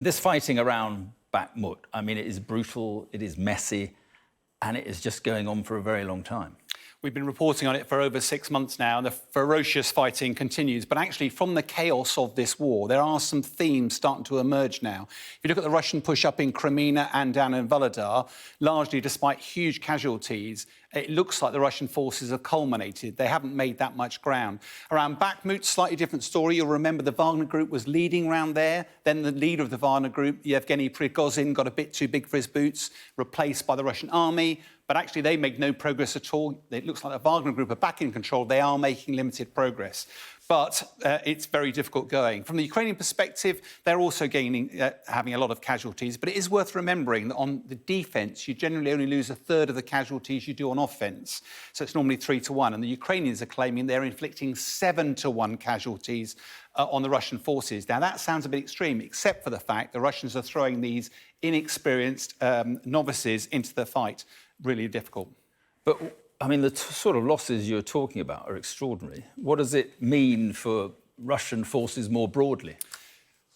This fighting around Bakhmut, I mean, it is brutal, it is messy, and it is just going on for a very long time. We've been reporting on it for over 6 months now, and the ferocious fighting continues. But actually, from the chaos of this war, there are some themes starting to emerge now. If you look at the Russian push-up in Crimea and down in Volodar, largely despite huge casualties, it looks like the Russian forces have culminated. They haven't made that much ground. Around Bakhmut, slightly different story. You'll remember the Wagner group was leading around there. Then the leader of the Wagner group, Yevgeny Prigozhin, got a bit too big for his boots, replaced by the Russian army. But actually, they make no progress at all. It looks like the Wagner group are back in control. They are making limited progress. But it's very difficult going. From the Ukrainian perspective, they're also having a lot of casualties. But it is worth remembering that on the defence, you generally only lose a third of the casualties you do on offence. So it's normally 3 to 1. And the Ukrainians are claiming they're inflicting 7 to 1 casualties on the Russian forces. Now, that sounds a bit extreme, except for the fact the Russians are throwing these inexperienced novices into the fight. Really difficult. But, I mean, the sort of losses you're talking about are extraordinary. What does it mean for Russian forces more broadly?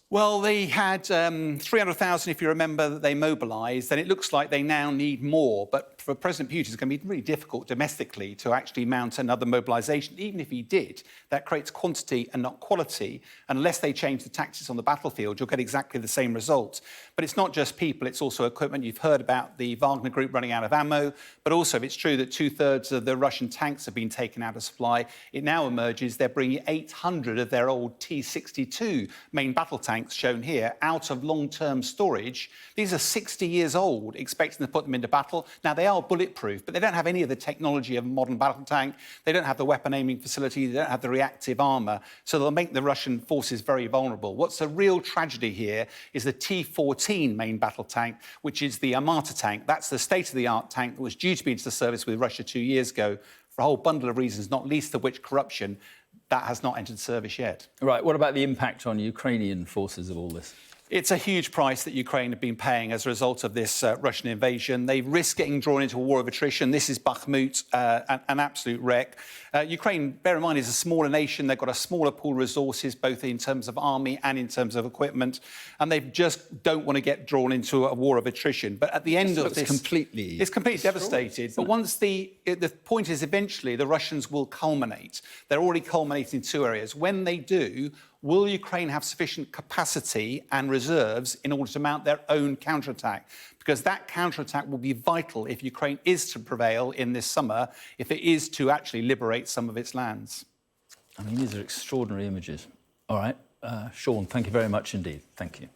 Well, they had 300,000, if you remember, that they mobilised, and it looks like they now need more. But for President Putin, it's going to be really difficult domestically to actually mount another mobilisation. Even if he did, that creates quantity and not quality. Unless they change the tactics on the battlefield, you'll get exactly the same result. But it's not just people, it's also equipment. You've heard about the Wagner group running out of ammo, but also it's true that 2/3 of the Russian tanks have been taken out of supply. It now emerges they're bringing 800 of their old T-62 main battle tanks, shown here, out of long-term storage. These are 60 years old, expecting to put them into battle. Now, they are bulletproof, but they don't have any of the technology of a modern battle tank. They don't have the weapon aiming facility. They don't have the reactive armour. So they'll make the Russian forces very vulnerable. What's a real tragedy here is the T-14 main battle tank, which is the Armata tank. That's the state-of-the-art tank that was due to be into the service with Russia 2 years ago for a whole bundle of reasons, not least of which corruption. That has not entered service yet. Right. What about the impact on Ukrainian forces of all this? It's a huge price that Ukraine have been paying as a result of this Russian invasion. They risk getting drawn into a war of attrition. This is Bakhmut, an absolute wreck. Ukraine, bear in mind, is a smaller nation. They've got a smaller pool of resources, both in terms of army and in terms of equipment. And they just don't want to get drawn into a war of attrition. But at the end of this... It's completely devastated. But once the point is eventually the Russians will culminate. They're already culminating in 2 areas. When they do, will Ukraine have sufficient capacity and reserves in order to mount their own counterattack? Because that counterattack will be vital if Ukraine is to prevail in this summer, if it is to actually liberate some of its lands. I mean, these are extraordinary images. All right. Sean, thank you very much indeed. Thank you.